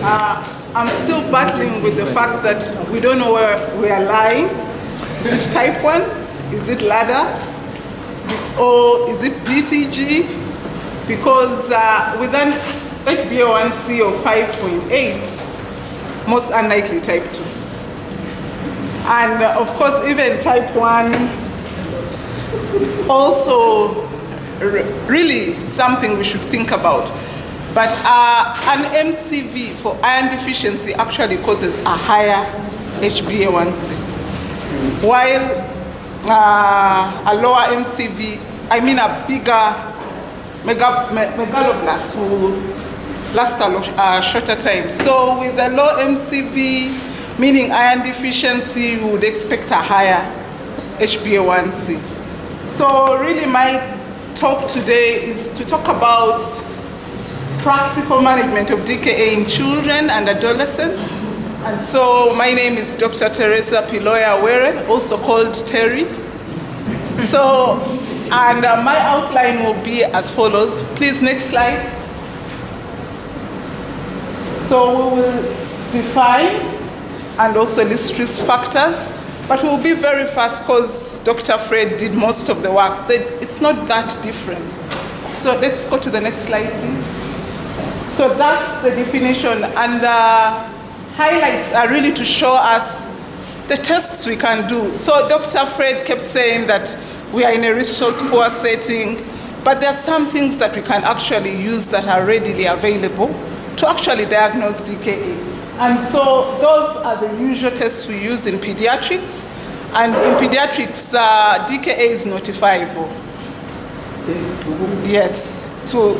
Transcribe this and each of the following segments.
I'm still battling with the fact that we don't know where we are lying. Is it type 1? Is it ladder? Or is it DTG? Because with an HbA1c of 5.8, most unlikely type 2. And of course, even type 1, also really something we should think about. But an MCV for iron deficiency actually causes a higher HbA1c, while a lower MCV, I mean a bigger megaloblast will last a shorter time. So with a low MCV, meaning iron deficiency, you would expect a higher HbA1c. So really my talk today is to talk about practical management of DKA in children and adolescents. And so my name is Dr. Thereza Piloya, also called Terry. So, and my outline will be as follows. Please, next slide. So we will define and also list risk factors, but we'll be very fast because Dr. Fred did most of the work. It's not that different. So let's go to the next slide, please. So that's the definition, and the highlights are really to show us the tests we can do. So Dr. Fred kept saying that we are in a resource-poor setting, but there are some things that we can actually use that are readily available to actually diagnose DKA. And so those are the usual tests we use in pediatrics. And in pediatrics, DKA is notifiable. Yes. So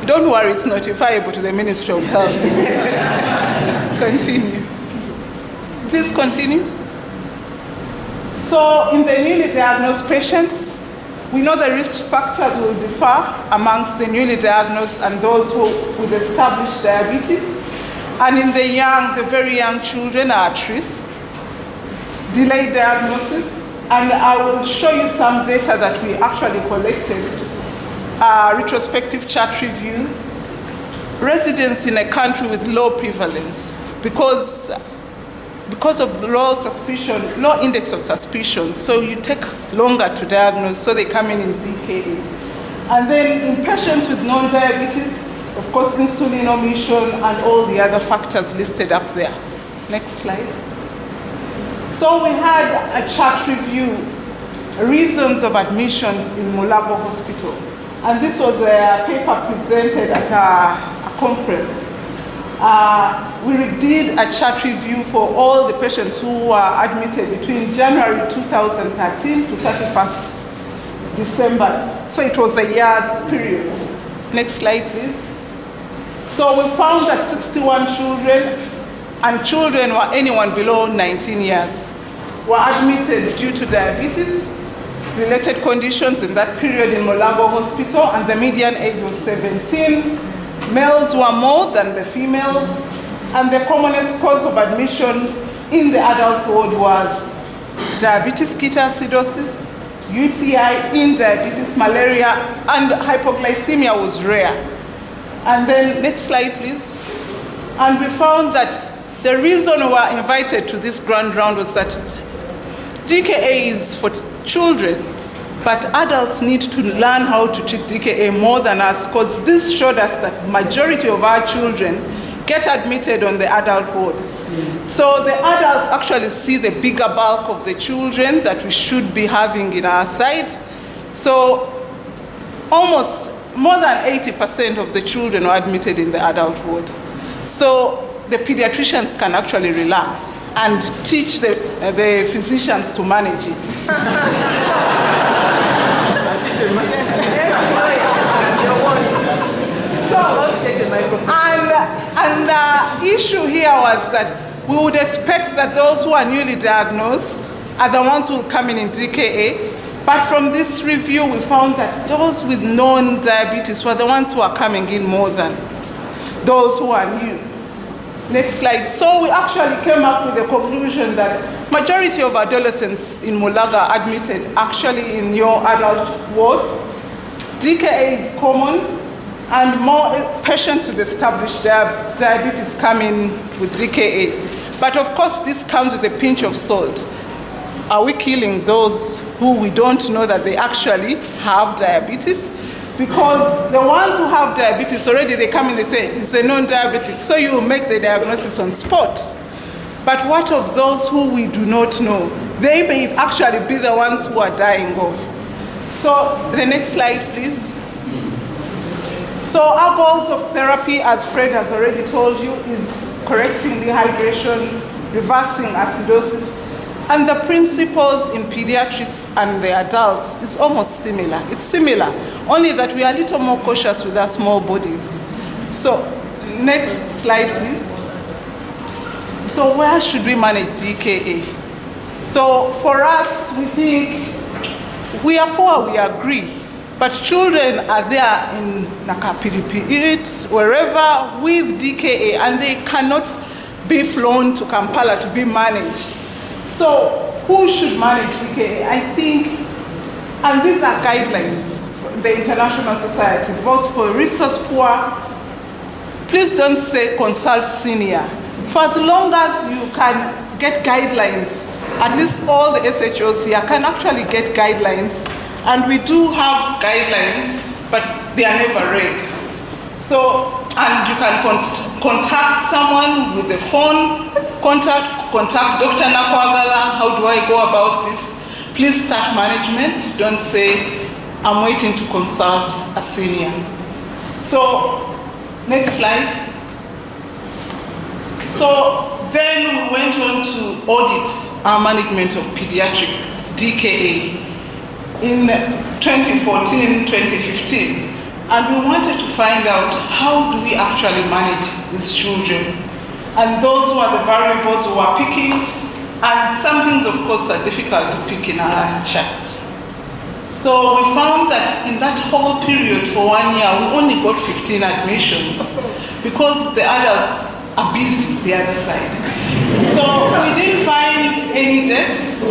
don't worry, it's notifiable to the Ministry of Health. Continue. Please continue. So in the newly diagnosed patients, we know the risk factors will differ amongst the newly diagnosed and those who with established diabetes. And in the young, the very young children are at risk. Delayed diagnosis, and I will show you some data that we actually collected. Retrospective chart reviews. Residents in a country with low prevalence, because of low suspicion, low index of suspicion, so you take longer to diagnose, so they come in DKA. And then in patients with non-diabetes, of course, insulin omission and all the other factors listed up there. Next slide. So we had a chart review, reasons of admissions in Mulago Hospital. And this was a paper presented at a conference. We did a chart review for all the patients who were admitted between January 2013 to 31st December. So it was a year's period. Next slide, please. So we found that 61 children, and children were anyone below 19 years, were admitted due to diabetes-related conditions in that period in Mulago Hospital, and the median age was 17. Males were more than the females, and the commonest cause of admission in the adult ward was diabetes ketoacidosis, UTI in diabetes, malaria, and hypoglycemia was rare. And then, next slide, please. And we found that the reason we were invited to this grand round was that DKA is for children, but adults need to learn how to treat DKA more than us, because this showed us that majority of our children get admitted on the adult ward. So the adults actually see the bigger bulk of the children that we should be having in our side. So almost more than 80% of the children were admitted in the adult ward. So the pediatricians can actually relax and teach the physicians to manage it. And the issue here was that we would expect that those who are newly diagnosed are the ones who will come in DKA. But from this review, we found that those with known diabetes were the ones who are coming in more than those who are new. Next slide. So we actually came up with the conclusion that majority of adolescents in Mulaga are admitted actually in your adult wards. DKA is common, and more patients with established diabetes come in with DKA. But of course, this comes with a pinch of salt. Are we killing those who we don't know that they actually have diabetes? Because the ones who have diabetes already, they come in, they say, it's a non-diabetic, so you will make the diagnosis on spot. But what of those who we do not know? They may actually be the ones who are dying off. So the next slide, please. So our goals of therapy, as Fred has already told you, is correcting dehydration, reversing acidosis, and the principles in pediatrics and the adults is almost similar. It's similar, only that we are a little more cautious with our small bodies. So next slide, please. So where should we manage DKA? So for us, we think we are poor, we agree. But children are there in Nakapiripiit, wherever, with DKA, and they cannot be flown to Kampala to be managed. So who should manage DKA? I think, and these are guidelines from the International Society, both for resource poor. Please don't say consult senior. For as long as you can get guidelines, at least all the SHOs here can actually get guidelines. And we do have guidelines, but they are never read. So, and you can contact someone with the phone, contact Dr. Nakwagala, how do I go about this? Please start management. Don't say, I'm waiting to consult a senior. So, next slide. So, then we went on to audit our management of pediatric DKA in 2014-2015, and we wanted to find out how do we actually manage these children, and those who are the variables who are picking, and some things of course are difficult to pick in our charts. So we found that in that whole period for 1 year, we only got 15 admissions because the adults are busy the other side. So we didn't find any deaths.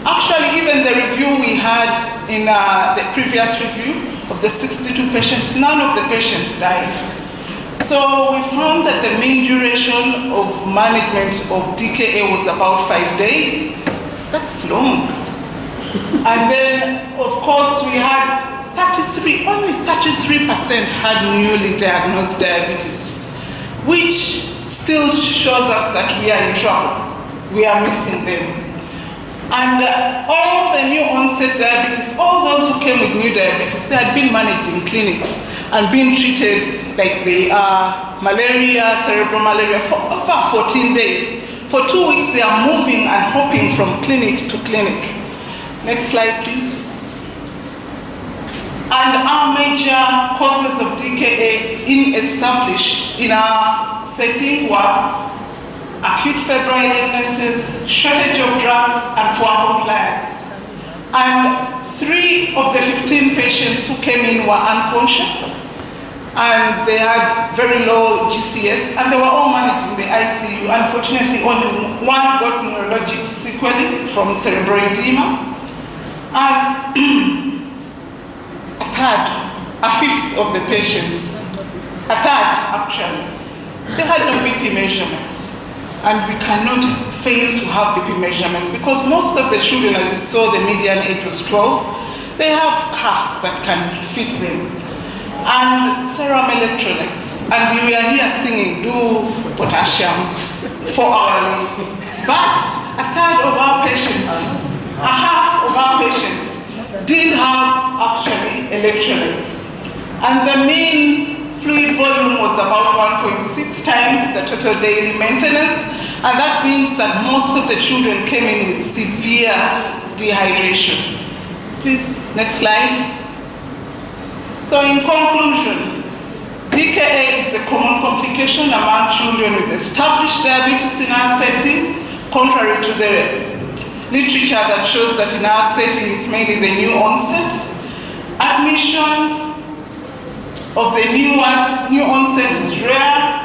Actually, even the review we had in the previous review of the 62 patients, none of the patients died. So we found that the mean duration of management of DKA was about 5 days. That's long. And then, of course, we had only 33% had newly diagnosed diabetes, which still shows us that we are in trouble. We are missing them. And all the new onset diabetes, all those who came with new diabetes, they had been managed in clinics and been treated like they are malaria, cerebral malaria, for over 14 days. For 2 weeks, they are moving and hopping from clinic to clinic. Next slide, please. And our major causes of DKA established in our setting were acute febrile illnesses, shortage of drugs, and poor compliance. And 3 of the 15 patients who came in were unconscious, and they had very low GCS, and they were all managed in the ICU. Unfortunately, only 1 got neurologic sequelae from cerebral edema, and a fifth of the patients, a third actually, they had no BP measurements. And we cannot fail to have BP measurements because most of the children, as you saw, the median age was 12, they have cuffs that can fit them. And serum electrolytes. And we are here singing, do potassium 4 hourly. But a third of our patients, a half of our patients didn't have actually electrolytes. And the mean fluid volume was about 1.6 times the total daily maintenance, and that means that most of the children came in with severe dehydration. Please, next slide. So in conclusion, DKA is a common complication among children with established diabetes in our setting, contrary to the literature that shows that in our setting it's mainly the new onset. Admission of the new onset is rare.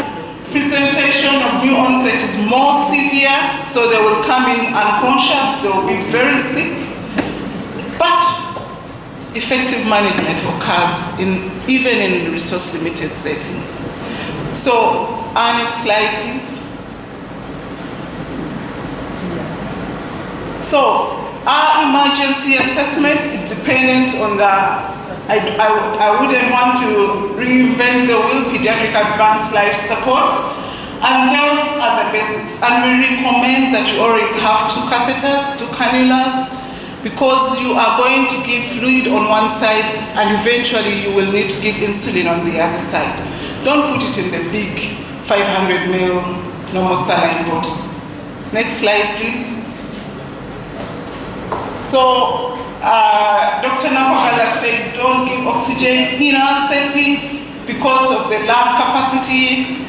Presentation of new onset is more severe, so they will come in unconscious, they will be very sick. But effective management occurs even in resource-limited settings. So, our next slide, please. So, our emergency assessment is dependent on the, I wouldn't want to reinvent the wheel, pediatric advanced life support, and those are the basics. And we recommend that you always have 2 catheters, 2 cannulas, because you are going to give fluid on one side and eventually you will need to give insulin on the other side. Don't put it in the big 500 ml normal saline bottle. Next slide, please. So, Dr. Nakohala said don't give oxygen in our setting because of the lab capacity.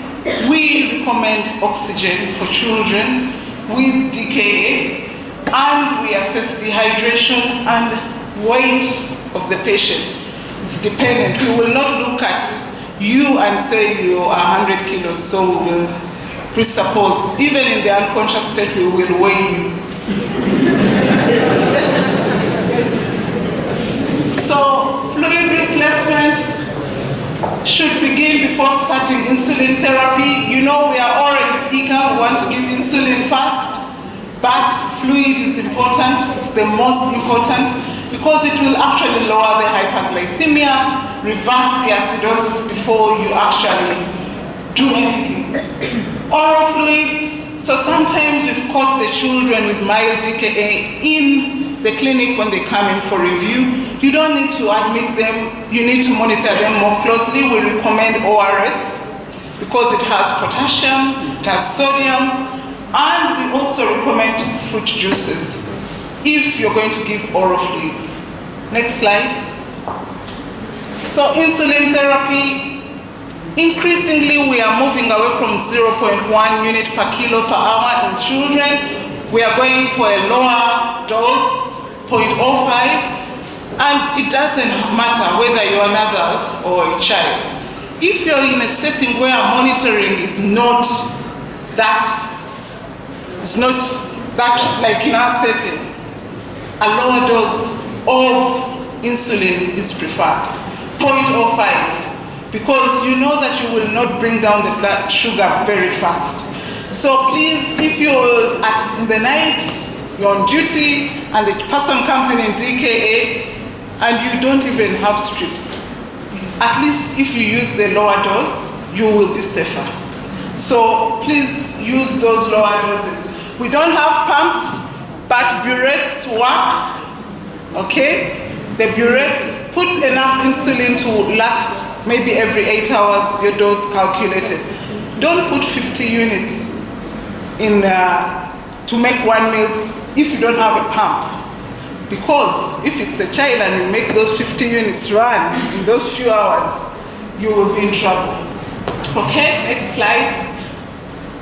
We recommend oxygen for children with DKA, and we assess dehydration and weight of the patient. It's dependent. We will not look at you and say you are 100 kilos, so we will presuppose. Even in the unconscious state, we will weigh you. So, fluid replacement should begin before starting insulin therapy. You know, we are always eager, we want to give insulin first, but fluid is important. It's the most important because it will actually lower the hyperglycemia, reverse the acidosis before you actually do anything. Oral fluids, so sometimes we've caught the children with mild DKA in the clinic when they come in for review. You don't need to admit them, you need to monitor them more closely. We recommend ORS because it has potassium, it has sodium, and we also recommend fruit juices if you're going to give oral fluids. Next slide. So insulin therapy, increasingly we are moving away from 0.1 unit per kilo per hour in children. We are going for a lower dose, 0.05. And it doesn't matter whether you're an adult or a child. If you're in a setting where monitoring is not that like in our setting, a lower dose of insulin is preferred, 0.05, because you know that you will not bring down the blood sugar very fast. So please, if you're in the night, you're on duty, and the person comes in DKA, and you don't even have strips, at least if you use the lower dose, you will be safer. So please use those lower doses. We don't have pumps, but burettes work, okay? The burettes put enough insulin to last maybe every 8 hours, your dose calculated. Don't put 50 units in to make 1 meal if you don't have a pump. Because if it's a child and you make those 50 units run in those few hours, you will be in trouble. Okay, next slide.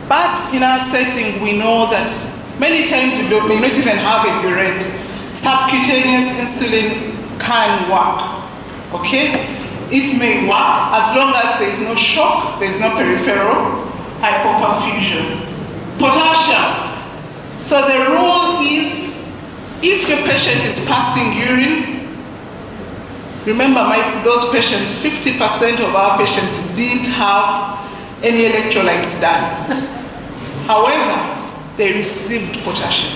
But in our setting, we know that many times we may not even have a burette. Subcutaneous insulin can work, okay? It may work as long as there is no shock, there is no peripheral hypoperfusion. Potassium. So the rule is, if your patient is passing urine, remember those patients, 50% of our patients didn't have any electrolytes done. However, they received potassium.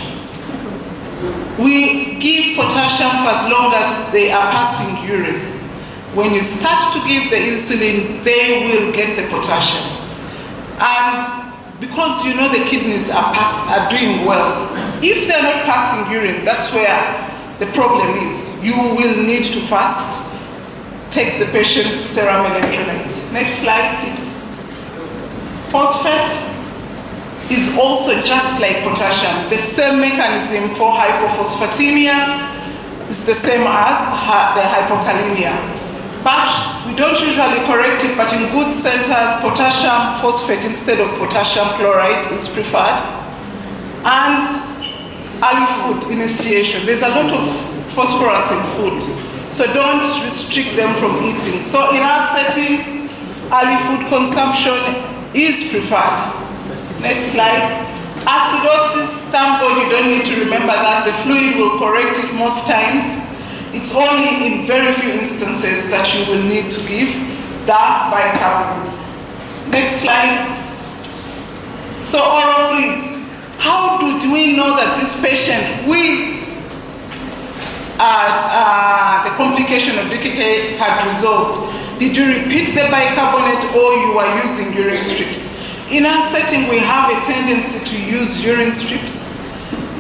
We give potassium for as long as they are passing urine. When you start to give the insulin, they will get the potassium. And because you know the kidneys are doing well, if they're not passing urine, that's where the problem is. You will need to first take the patient's serum electrolytes. Next slide, please. Phosphate is also just like potassium. The same mechanism for hypophosphatemia is the same as the hypokalemia. But we don't usually correct it, but in good centers, potassium phosphate instead of potassium chloride is preferred. And early food initiation. There's a lot of phosphorus in food, so don't restrict them from eating. So in our setting, early food consumption is preferred. Next slide. Acidosis, thank God you don't need to remember that. The fluid will correct it most times. It's only in very few instances that you will need to give the bicarbonate. Next slide. So oral fluids. How do we know that this patient with the complication of DKK had resolved? Did you repeat the bicarbonate or you were using urine strips? In our setting, we have a tendency to use urine strips,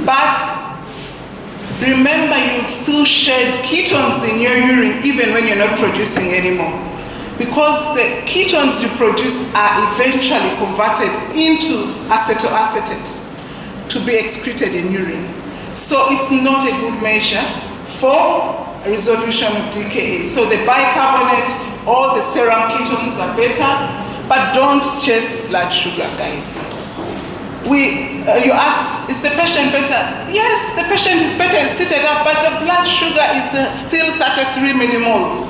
but remember you still shed ketones in your urine even when you're not producing anymore, because the ketones you produce are eventually converted into acetoacetate to be excreted in urine. So it's not a good measure for a resolution of DKA. So the bicarbonate or the serum ketones are better, but don't chase blood sugar, guys. You ask, is the patient better? Yes, the patient is better, it's seated up, but the blood sugar is still 33 millimoles.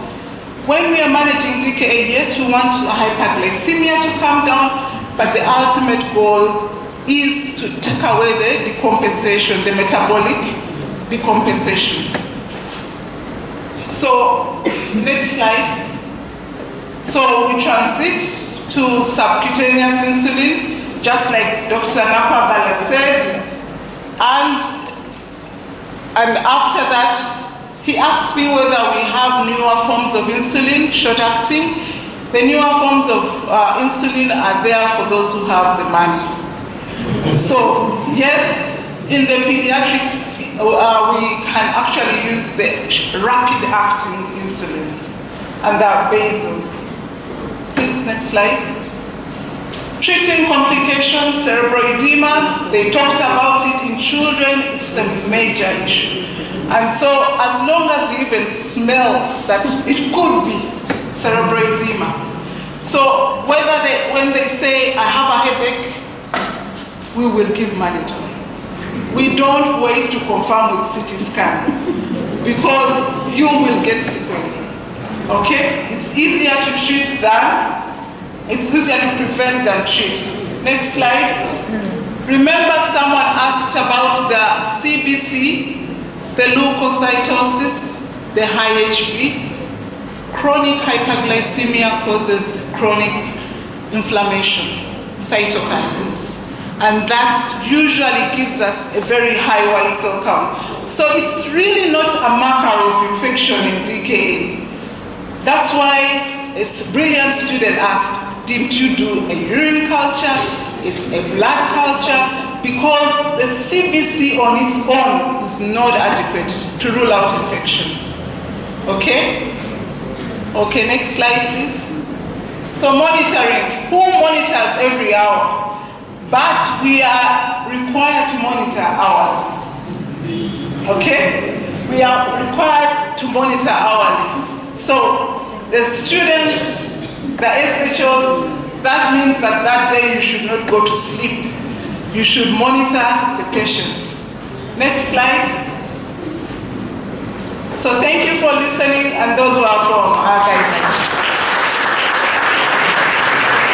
When we are managing DKA, yes, we want hyperglycemia to come down, but the ultimate goal is to take away the decompensation, the metabolic decompensation. So, next slide. So we transit to subcutaneous insulin, just like Dr. Napabala said, and after that, he asked me whether we have newer forms of insulin, short-acting. The newer forms of insulin are there for those who have the money. So, yes, in the pediatrics, we can actually use the rapid-acting insulins, and they're basal. Please, next slide. Treating complications, cerebral edema, they talked about it in children, it's a major issue. And so as long as you even smell that it could be cerebral edema. So when they say, I have a headache, we will give mannitol. We don't wait to confirm with CT scan, because you will get sequelae. Okay? It's easier to treat it's easier to prevent than treat. Next slide. Remember someone asked about the CBC, the leukocytosis, the high HB. Chronic hyperglycemia causes chronic inflammation, cytokines. And that usually gives us a very high white cell count. So it's really not a marker of infection in DKA. That's why a brilliant student asked, didn't you do a urine culture? Is a blood culture? Because the CBC on its own is not adequate to rule out infection. Okay? Okay, next slide, please. So monitoring. Who monitors every hour? But we are required to monitor hourly. Okay? We are required to monitor hourly. So the students, the SHOs, that means that that day you should not go to sleep. You should monitor the patient. Next slide. So thank you for listening, and those who are from our guidelines.